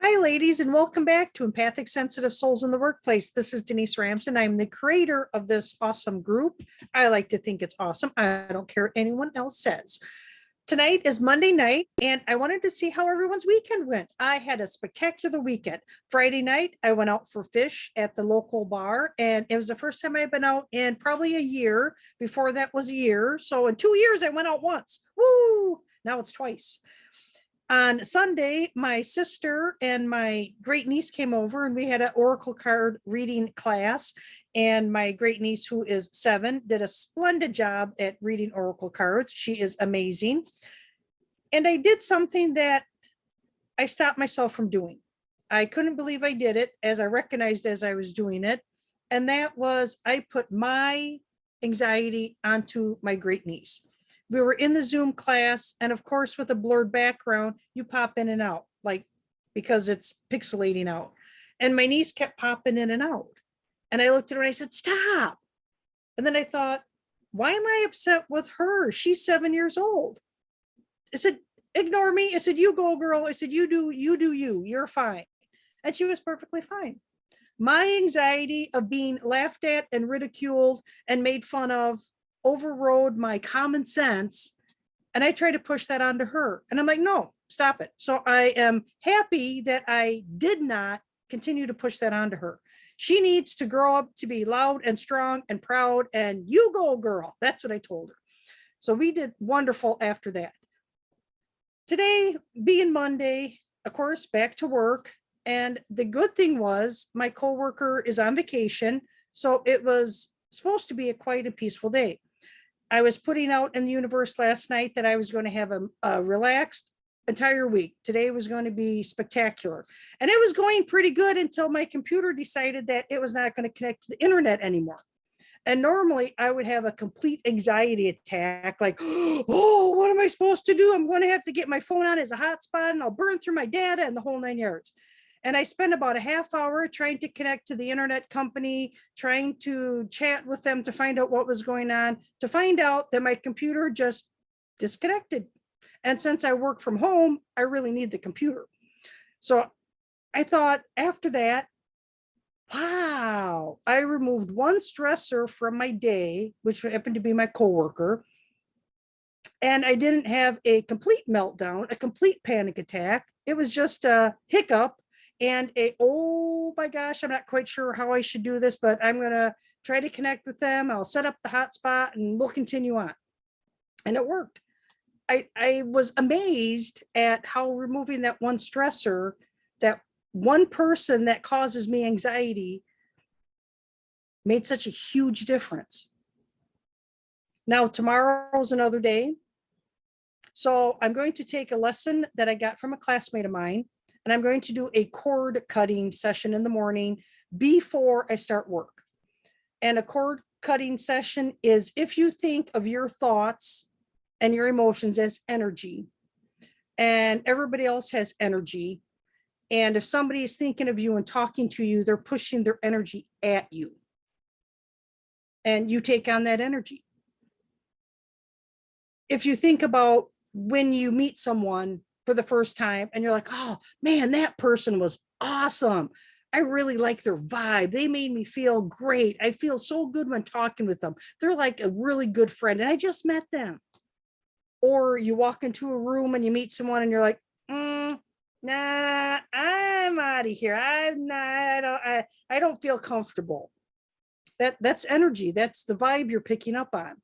Hi, ladies, and welcome back to Empathic Sensitive Souls in the Workplace. This is Denise Ramsden. I'm the creator of this awesome group. I like to think it's awesome. I don't care what anyone else says. Tonight is Monday night, and I wanted to see how everyone's weekend went. I had a spectacular weekend. Friday night, I went out for fish at the local bar, and it was the first time I've been out in probably a year. Before that was a year. So in 2 years, I went out once. Woo! Now it's twice. On Sunday, my sister and my great niece came over and we had an Oracle card reading class. And my great niece, who is 7, did a splendid job at reading Oracle cards. She is amazing. And I did something that I stopped myself from doing. I couldn't believe I did it, as I recognized as I was doing it. And that was I put my anxiety onto my great niece. We were in the Zoom class, and of course, with a blurred background, you pop in and out, like because it's pixelating out. And my niece kept popping in and out. And I looked at her and I said, "Stop." And then I thought, why am I upset with her? She's 7 years old. I said, "Ignore me." I said, "You go, girl." I said, you do you. You're fine." And she was perfectly fine. My anxiety of being laughed at and ridiculed and made fun of overrode my common sense. And I tried to push that onto her. And I'm like, no, stop it. So I am happy that I did not continue to push that onto her. She needs to grow up to be loud and strong and proud. And you go, girl. That's what I told her. So we did wonderful after that. Today, being Monday, of course, back to work. And the good thing was my coworker is on vacation. So it was supposed to be a quite a peaceful day. I was putting out in the universe last night that I was going to have a relaxed entire week. Today was going to be spectacular. And it was going pretty good until my computer decided that it was not going to connect to the internet anymore. And normally I would have a complete anxiety attack, like, oh, what am I supposed to do? I'm going to have to get my phone on as a hotspot and I'll burn through my data and the whole 9 yards. And I spent about a half hour trying to connect to the internet company, trying to chat with them to find out what was going on, to find out that my computer just disconnected. And since I work from home, I really need the computer. So I thought after that, wow, I removed one stressor from my day, which happened to be my coworker. And I didn't have a complete meltdown, a complete panic attack. It was just a hiccup and oh my gosh, I'm not quite sure how I should do this, but I'm going to try to connect with them. I'll set up the hotspot and we'll continue on. And it worked. I was amazed at how removing that one stressor, that one person that causes me anxiety, made such a huge difference. Now, tomorrow's another day. So I'm going to take a lesson that I got from a classmate of mine, and I'm going to do a cord cutting session in the morning before I start work. And a cord cutting session is if you think of your thoughts and your emotions as energy, and everybody else has energy. And if somebody is thinking of you and talking to you, they're pushing their energy at you. And you take on that energy. If you think about when you meet someone for the first time and you're like, oh man, that person was awesome. I really like their vibe. They made me feel great. I feel so good when talking with them. They're like a really good friend and I just met them. Or you walk into a room and you meet someone and you're like, nah, I'm out of here. I don't feel comfortable. That's energy. That's the vibe you're picking up on.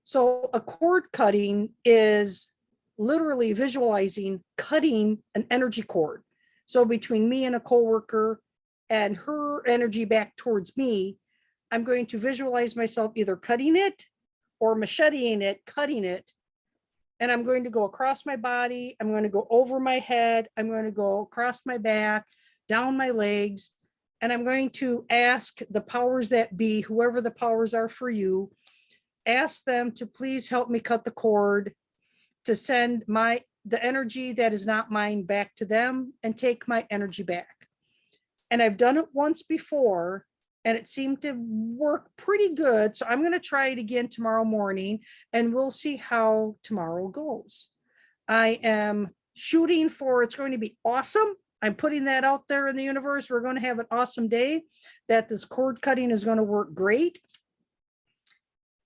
So a cord cutting is literally visualizing cutting an energy cord. So between me and a coworker and her energy back towards me, I'm going to visualize myself either cutting it or macheteing it, cutting it. And I'm going to go across my body. I'm going to go over my head. I'm going to go across my back, down my legs. And I'm going to ask the powers that be, whoever the powers are for you, ask them to please help me cut the cord, to send the energy that is not mine back to them and take my energy back. And I've done it once before and it seemed to work pretty good. So I'm going to try it again tomorrow morning and we'll see how tomorrow goes. I am shooting for, it's going to be awesome. I'm putting that out there in the universe. We're going to have an awesome day, that this cord cutting is going to work great.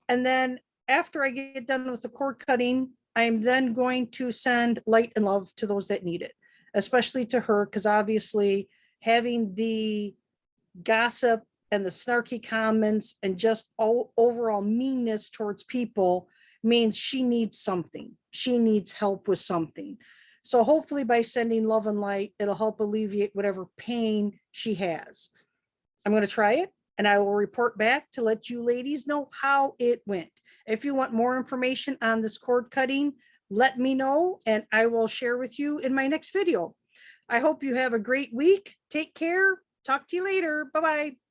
And then after I get done with the cord cutting, I'm then going to send light and love to those that need it, especially to her, because obviously having the gossip and the snarky comments and just overall meanness towards people means she needs something. She needs help with something. So hopefully by sending love and light, it'll help alleviate whatever pain she has. I'm going to try it, and I will report back to let you ladies know how it went. If you want more information on this cord cutting, let me know and I will share with you in my next video. I hope you have a great week. Take care. Talk to you later. Bye-bye.